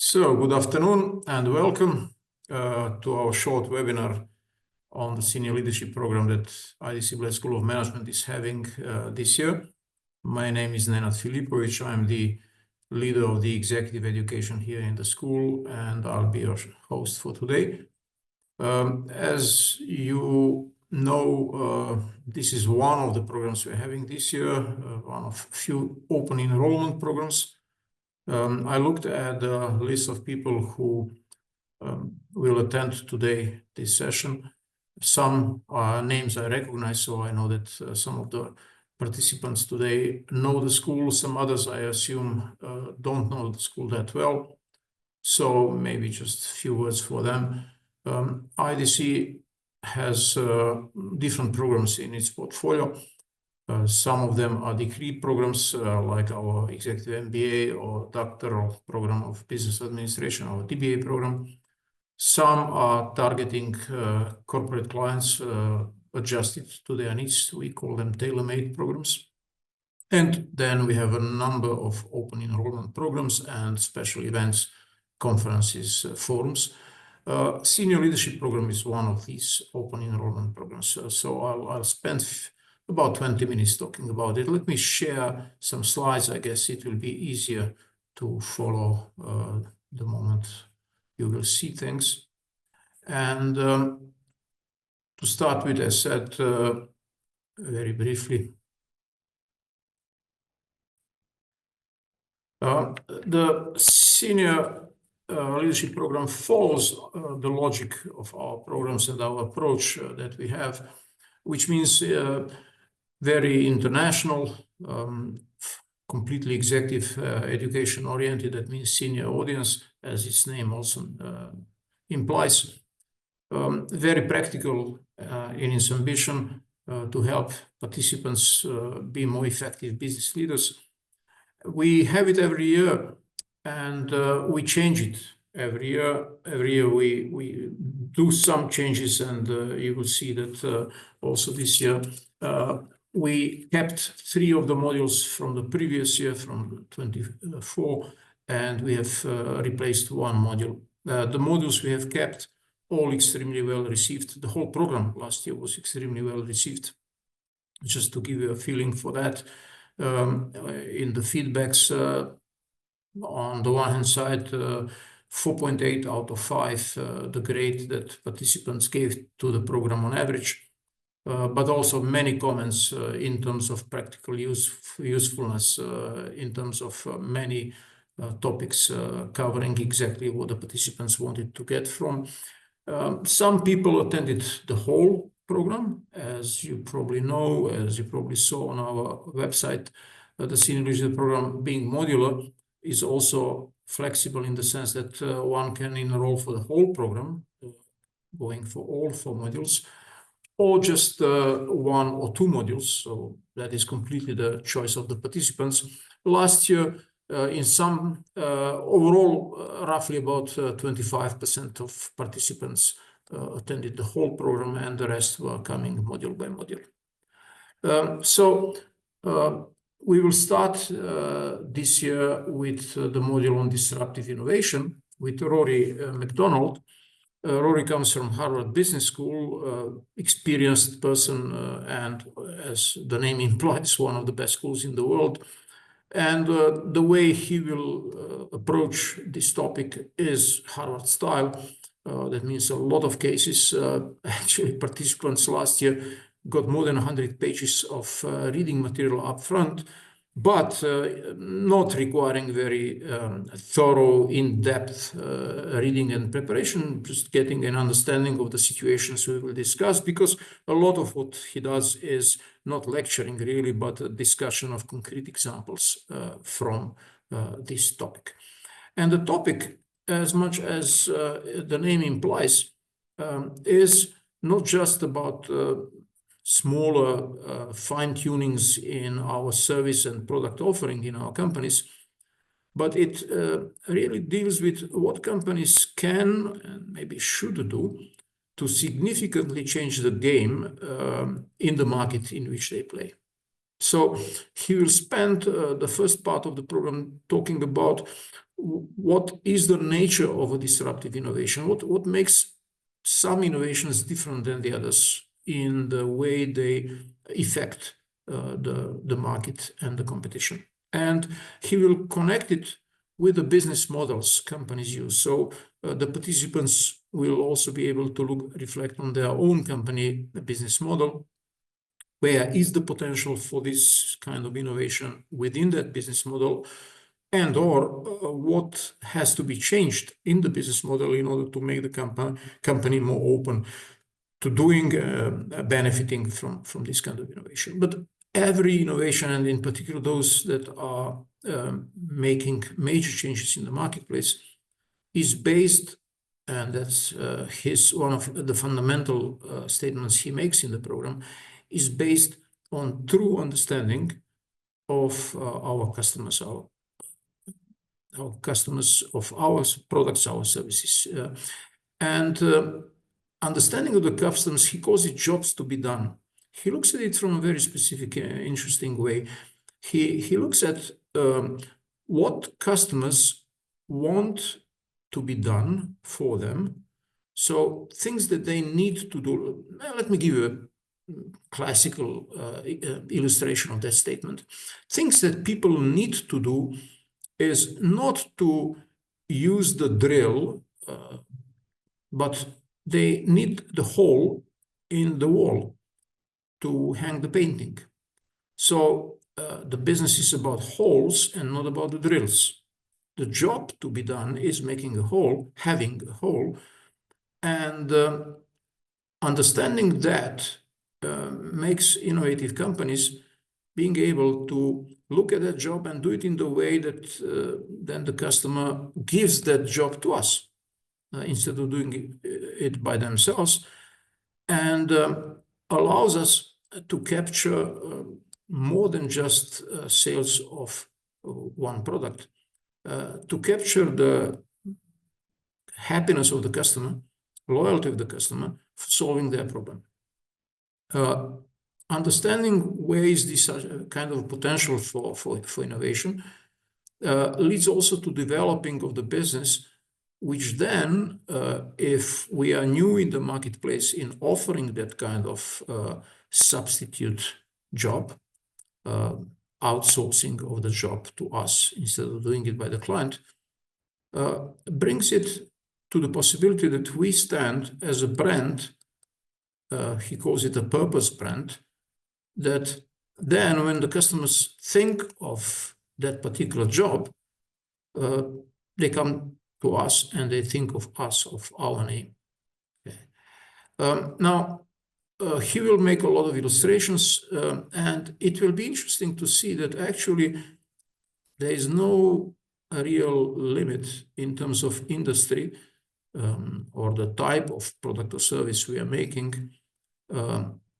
So, good afternoon and welcome to our short webinar on the Senior Leadership Program that IDC Bled School of Management is having this year. My name is Nenad Filipovic. I'm the leader of the executive education here in the school, and I'll be your host for today. As you know, this is one of the programs we're having this year, one of few open enrollment programs. I looked at the list of people who will attend today this session. Some names I recognize, so I know that some of the participants today know the school. Some others, I assume, don't know the school that well. So maybe just a few words for them. IDC has different programs in its portfolio. Some of them are degree programs like our Executive MBA or Doctoral Program of Business Administration, or DBA program. Some are targeting corporate clients adjusted to their needs. We call them tailor-made programs. And then we have a number of open enrollment programs and special events, conferences, forums. Senior Leadership Program is one of these open enrollment programs. So I'll spend about 20 minutes talking about it. Let me share some slides. I guess it will be easier to follow the moment you will see things. And to start with, as said very briefly, the Senior Leadership Program follows the logic of our programs and our approach that we have, which means very international, completely executive education oriented. That means senior audience, as its name also implies. Very practical in its ambition to help participants be more effective business leaders. We have it every year, and we change it every year. Every year we do some changes, and you will see that also this year we kept 3 of the modules from the previous year, from 24, and we have replaced 1 module. The modules we have kept all extremely well received. The whole program last year was extremely well received. Just to give you a feeling for that, in the feedbacks, on the one hand side, 4.8 out of 5, the grade that participants gave to the program on average. But also many comments in terms of practical usefulness, in terms of many topics covering exactly what the participants wanted to get from. Some people attended the whole program. As you probably know, as you probably saw on our website, the Senior Leadership Program, being modular, is also flexible in the sense that one can enroll for the whole program, going for all 4 modules, or just 1 or 2 modules. So that is completely the choice of the participants. Last year, in some overall, roughly about 25% of participants attended the whole program, and the rest were coming module by module. We will start this year with the module on disruptive innovation with Rory McDonald. Rory comes from Harvard Business School, experienced person, and as the name implies, one of the best schools in the world. And the way he will approach this topic is Harvard style. That means a lot of cases. Actually, participants last year got more than 100 pages of reading material up front, but not requiring very thorough, in-depth reading and preparation, just getting an understanding of the situations we will discuss, because a lot of what he does is not lecturing really, but a discussion of concrete examples from this topic. And the topic, as much as the name implies, is not just about smaller fine-tunings in our service and product offering in our companies, but it really deals with what companies can and maybe should do to significantly change the game in the market in which they play. So he will spend the first part of the program talking about what is the nature of a disruptive innovation, what makes some innovations different than the others in the way they affect the market and the competition. And he will connect it with the business models companies use. So the participants will also be able to reflect on their own company business model. Where is the potential for this kind of innovation within that business model, and or what has to be changed in the business model in order to make the company more open to doing, benefiting from this kind of innovation. But every innovation, and in particular those that are making major changes in the marketplace, is based, and that's one of the fundamental statements he makes in the program, is based on true understanding of our customers, of our products, our services. And understanding of the customers, he calls it jobs to be done. He looks at it from a very specific, interesting way. He looks at what customers want to be done for them. So things that they need to do. Let me give you a classical illustration of that statement. Things that people need to do is not to use the drill, but they need the hole in the wall to hang the painting. So the business is about holes and not about the drills. The job to be done is making a hole, having a hole, and understanding that makes innovative companies being able to look at that job and do it in the way that then the customer gives that job to us instead of doing it by themselves, and allows us to capture more than just sales of one product, to capture the happiness of the customer, loyalty of the customer, solving their problem. Understanding where is this kind of potential for innovation leads also to developing of the business, which then, if we are new in the marketplace in offering that kind of substitute job, outsourcing of the job to us instead of doing it by the client, brings it to the possibility that we stand as a brand, he calls it a purpose brand, that then when the customers think of that particular job, they come to us and they think of us, of our name. Okay. Now, he will make a lot of illustrations, and it will be interesting to see that actually there is no real limit in terms of industry or the type of product or service we are making.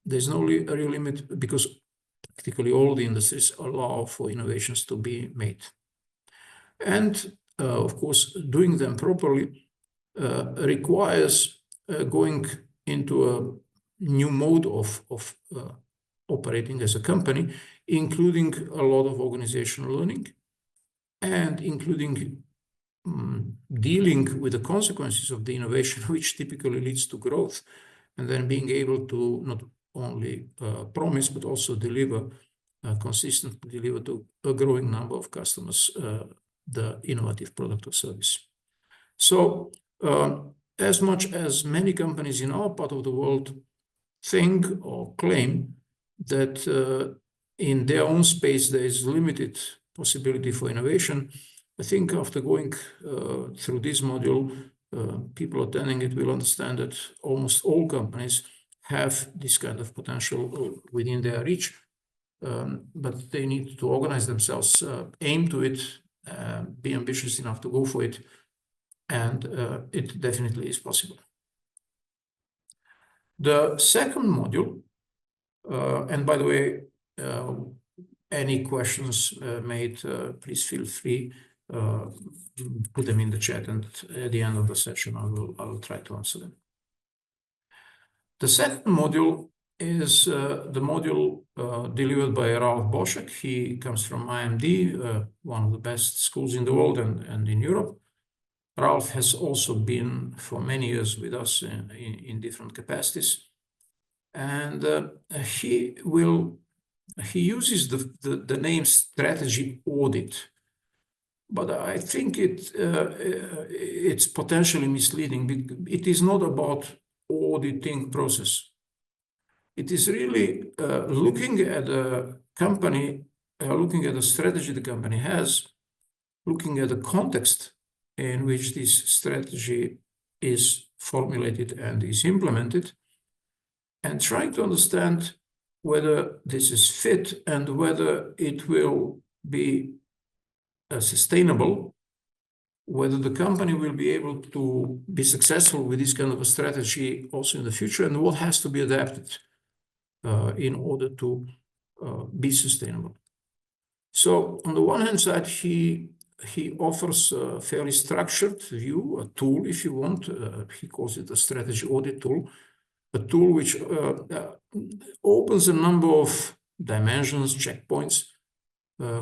There's no real limit because practically all the industries allow for innovations to be made. And of course, doing them properly requires going into a new mode of operating as a company, including a lot of organizational learning and including dealing with the consequences of the innovation, which typically leads to growth, and then being able to not only promise, but also deliver, consistently deliver to a growing number of customers the innovative product or service. So as much as many companies in our part of the world think or claim that in their own space there is limited possibility for innovation, I think after going through this module, people attending it will understand that almost all companies have this kind of potential within their reach, but they need to organize themselves, aim to it, be ambitious enough to go for it, and it definitely is possible. The second module, and by the way, any questions made, please feel free, put them in the chat, and at the end of the session, I will try to answer them. The second module is the module delivered by Ralph Boschek. He comes from IMD, one of the best schools in the world and in Europe. Ralph has also been for many years with us in different capacities. And he uses the name strategy audit, but I think it's potentially misleading. It is not about auditing process. It is really looking at a company, looking at the strategy the company has, looking at the context in which this strategy is formulated and is implemented, and trying to understand whether this is fit and whether it will be sustainable, whether the company will be able to be successful with this kind of a strategy also in the future, and what has to be adapted in order to be sustainable. So on the one hand side, he offers a fairly structured view, a tool, if you want. He calls it a strategy audit tool, a tool which opens a number of dimensions, checkpoints,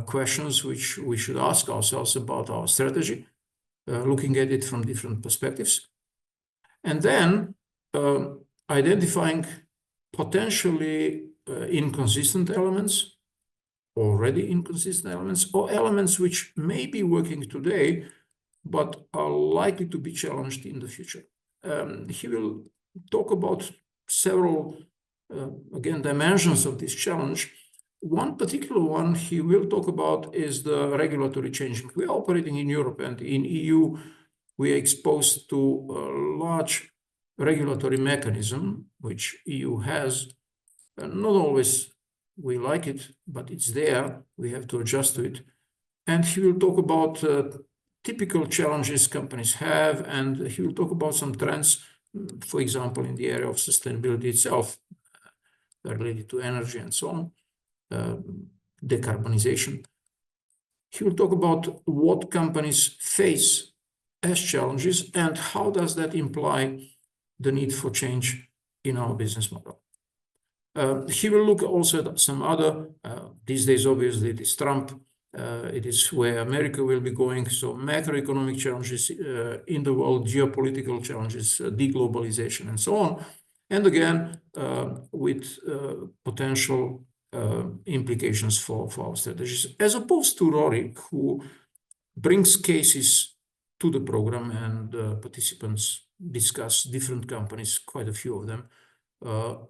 questions which we should ask ourselves about our strategy, looking at it from different perspectives, and then identifying potentially inconsistent elements, already inconsistent elements, or elements which may be working today but are likely to be challenged in the future. He will talk about several, again, dimensions of this challenge. One particular one he will talk about is the regulatory change. We are operating in Europe, and in EU, we are exposed to a large regulatory mechanism, which EU has. Not always we like it, but it's there. We have to adjust to it. And he will talk about typical challenges companies have, and he will talk about some trends, for example, in the area of sustainability itself, related to energy and so on, decarbonization. He will talk about what companies face as challenges and how does that imply the need for change in our business model. He will look also at some other, these days obviously it is Trump, it is where America will be going, so macroeconomic challenges in the world, geopolitical challenges, deglobalization and so on. And again, with potential implications for our strategies, as opposed to Rory, who brings cases to the program, and participants discuss different companies, quite a few of them,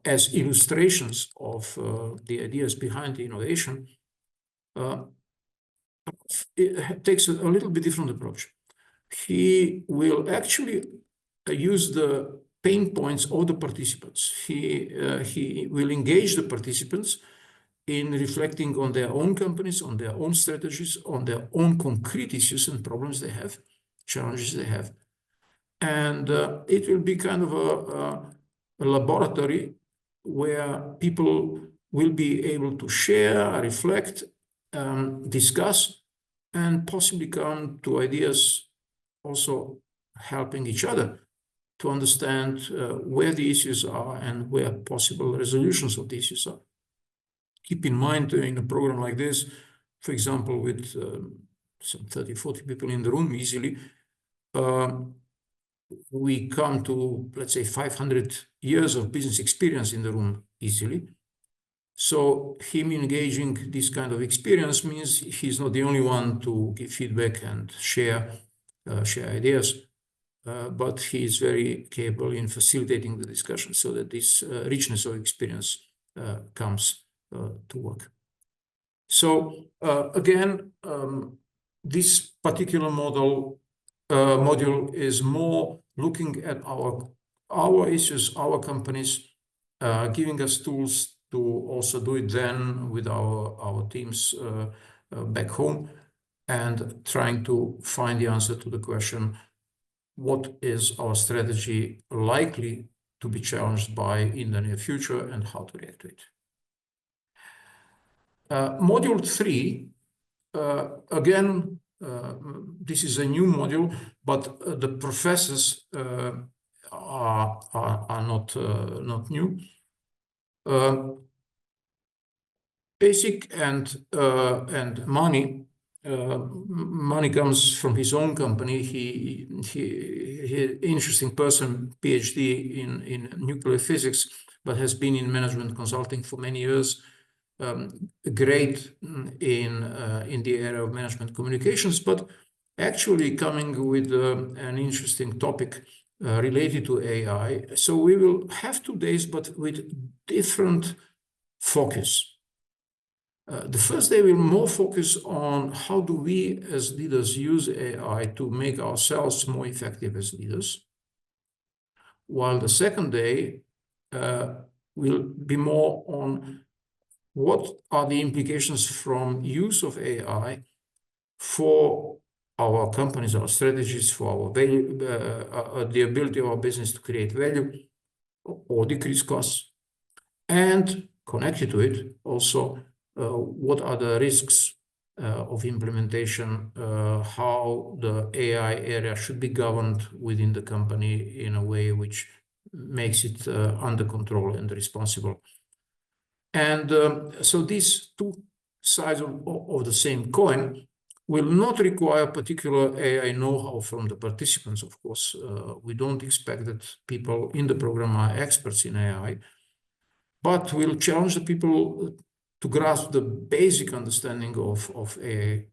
as illustrations of the ideas behind the innovation. It takes a little bit different approach. He will actually use the pain points of the participants. He will engage the participants in reflecting on their own companies, on their own strategies, on their own concrete issues and problems they have, challenges they have. And it will be kind of a laboratory where people will be able to share, reflect, discuss, and possibly come to ideas, also helping each other to understand where the issues are and where possible resolutions of the issues are. Keep in mind, in a program like this, for example, with some 30, 40 people in the room easily, we come to, let's say, 500 years of business experience in the room easily. So him engaging this kind of experience means he's not the only one to give feedback and share ideas, but he is very capable in facilitating the discussion so that this richness of experience comes to work. So again, this particular module is more looking at our issues, our companies, giving us tools to also do it then with our teams back home, and trying to find the answer to the question, what is our strategy likely to be challenged by in the near future, and how to react to it. Module 3, again, this is a new module, but the professors are not new. Basic and money. Money comes from his own company. He interesting person, PhD in nuclear physics, but has been in management consulting for many years. Great in the area of management communications, but actually coming with an interesting topic related to AI. So we will have 2 days, but with different focus. The first day will more focus on how do we as leaders use AI to make ourselves more effective as leaders, while the second day will be more on what are the implications from use of AI for our companies, our strategies, for our value, the ability of our business to create value or decrease costs, and connected to it also what are the risks of implementation, how the AI area should be governed within the company in a way which makes it under control and responsible. And so these 2 sides of the same coin will not require particular AI know-how from the participants, of course. We don't expect that people in the program are experts in AI, but we'll challenge the people to grasp the basic understanding of AI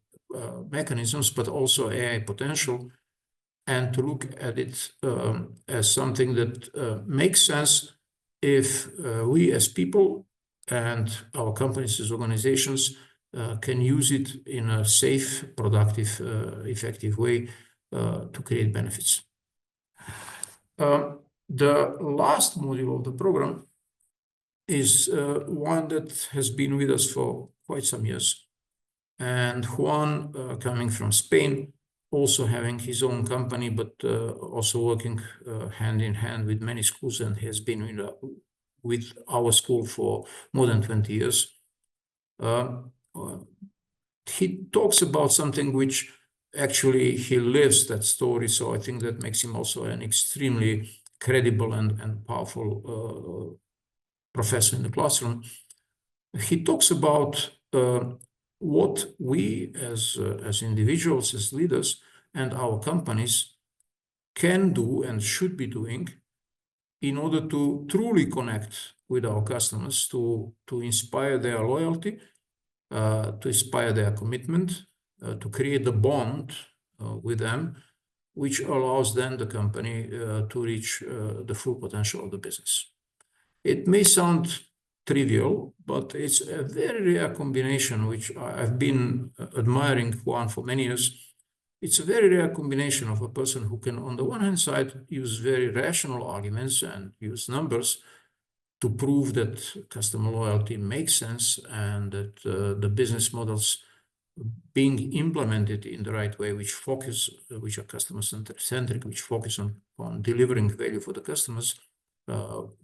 mechanisms, but also AI potential, and to look at it as something that makes sense if we as people and our companies as organizations can use it in a safe, productive, effective way to create benefits. The last module of the program is one that has been with us for quite some years. And Juan, coming from Spain, also having his own company, but also working hand in hand with many schools, and has been with our school for more than 20 years. He talks about something which actually he lives that story. So I think that makes him also an extremely credible and powerful professor in the classroom. He talks about what we as individuals, as leaders, and our companies can do and should be doing in order to truly connect with our customers, to inspire their loyalty, to inspire their commitment, to create the bond with them, which allows then the company to reach the full potential of the business. It may sound trivial, but it's a very rare combination, which I've been admiring Juan for many years. It's a very rare combination of a person who can, on the one hand side, use very rational arguments and use numbers to prove that customer loyalty makes sense and that the business models being implemented in the right way, which are customer-centric, which focus on delivering value for the customers,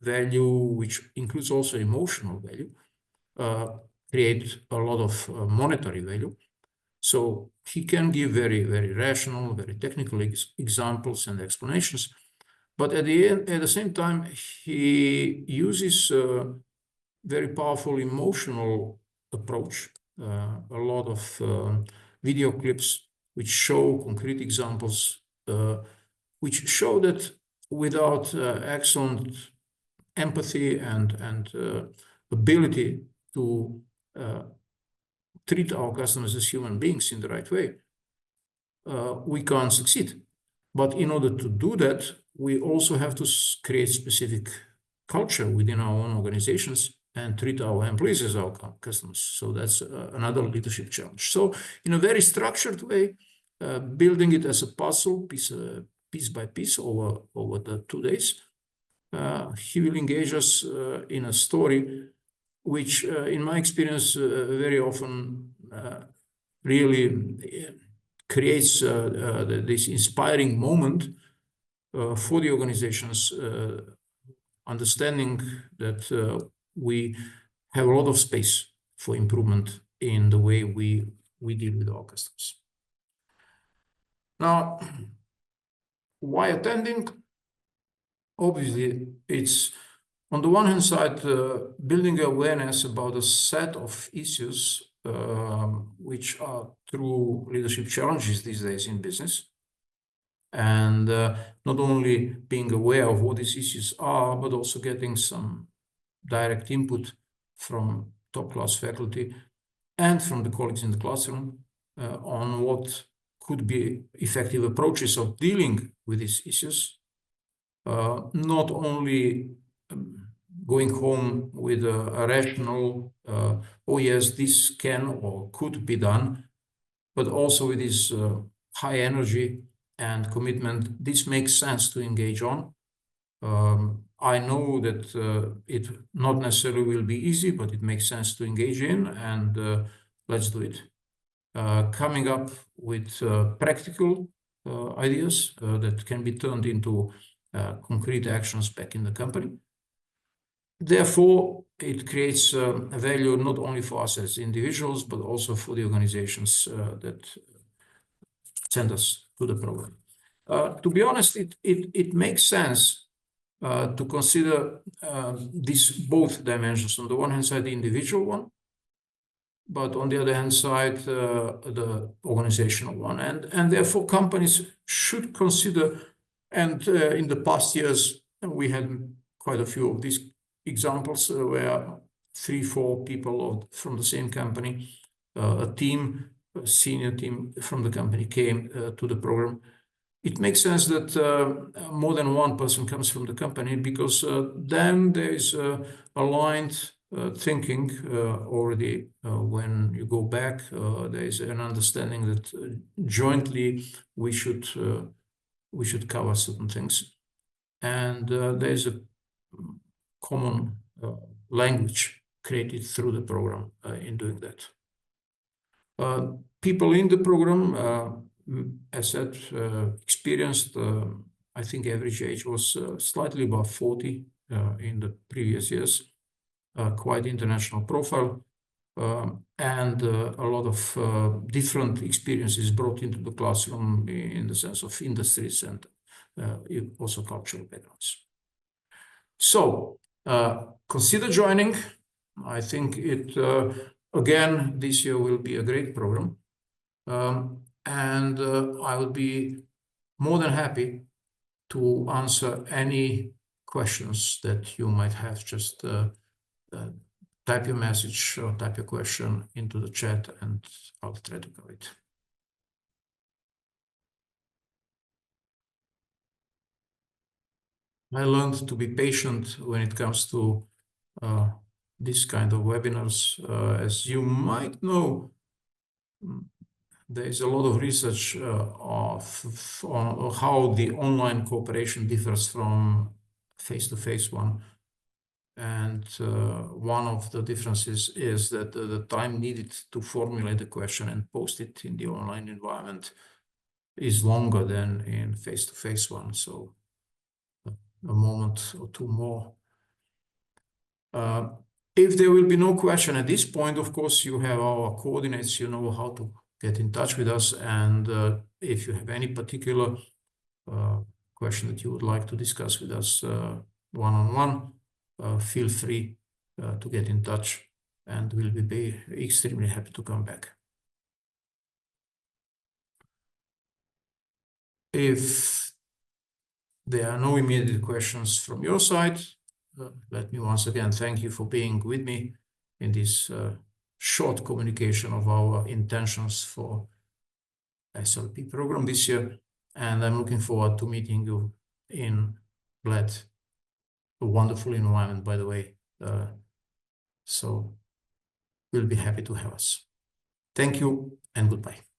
value which includes also emotional value, create a lot of monetary value. So he can give very, very rational, very technical examples and explanations. But at the same time, he uses a very powerful emotional approach, a lot of video clips which show concrete examples, which show that without excellent empathy and ability to treat our customers as human beings in the right way, we can't succeed. But in order to do that, we also have to create specific culture within our own organizations and treat our employees as our customers. So that's another leadership challenge. So in a very structured way, building it as a puzzle, piece by piece over the 2 days, he will engage us in a story which, in my experience, very often really creates this inspiring moment for the organizations, understanding that we have a lot of space for improvement in the way we deal with our customers. Now, why attending? Obviously, it's On the one hand side, building awareness about a set of issues which are true leadership challenges these days in business, and not only being aware of what these issues are, but also getting some direct input from top-class faculty and from the colleagues in the classroom on what could be effective approaches of dealing with these issues. Not only going home with a rational, oh yes, this can or could be done, but also with this high energy and commitment. This makes sense to engage on. I know that it not necessarily will be easy, but it makes sense to engage in, and let's do it. Coming up with practical ideas that can be turned into concrete actions back in the company. Therefore, it creates a value not only for us as individuals, but also for the organizations that send us to the program. To be honest, it makes sense to consider these both dimensions. On the one hand side, the individual one, but on the other hand side, the organizational one. And therefore, companies should consider, and in the past years, we had quite a few of these examples where 3-4 people from the same company, a senior team from the company came to the program. It makes sense that more than one person comes from the company, because then there is aligned thinking already. When you go back, there is an understanding that jointly we should cover certain things, and there is a common language created through the program in doing that. People in the program, as said, experienced, I think average age was slightly above 40 in the previous years, quite international profile, and a lot of different experiences brought into the classroom in the sense of industries and also cultural backgrounds. So consider joining. I think it, again, this year will be a great program. And I will be more than happy to answer any questions that you might have. Just type your message or type your question into the chat, and I'll try to cover it. I learned to be patient when it comes to this kind of webinars. As you might know, there is a lot of research on how the online cooperation differs from face-to-face one. And one of the differences is that the time needed to formulate the question and post it in the online environment is longer than in face-to-face one. So a moment or two more. If there will be no question at this point, of course, you have our coordinates, you know how to get in touch with us. And if you have any particular question that you would like to discuss with us one-on-one, feel free to get in touch, and we'll be extremely happy to come back. If there are no immediate questions from your side, let me once again thank you for being with me in this short communication of our intentions for SLP program this year. And I'm looking forward to meeting you in Bled, a wonderful environment, by the way. So we'll be happy to have us. Thank you and goodbye.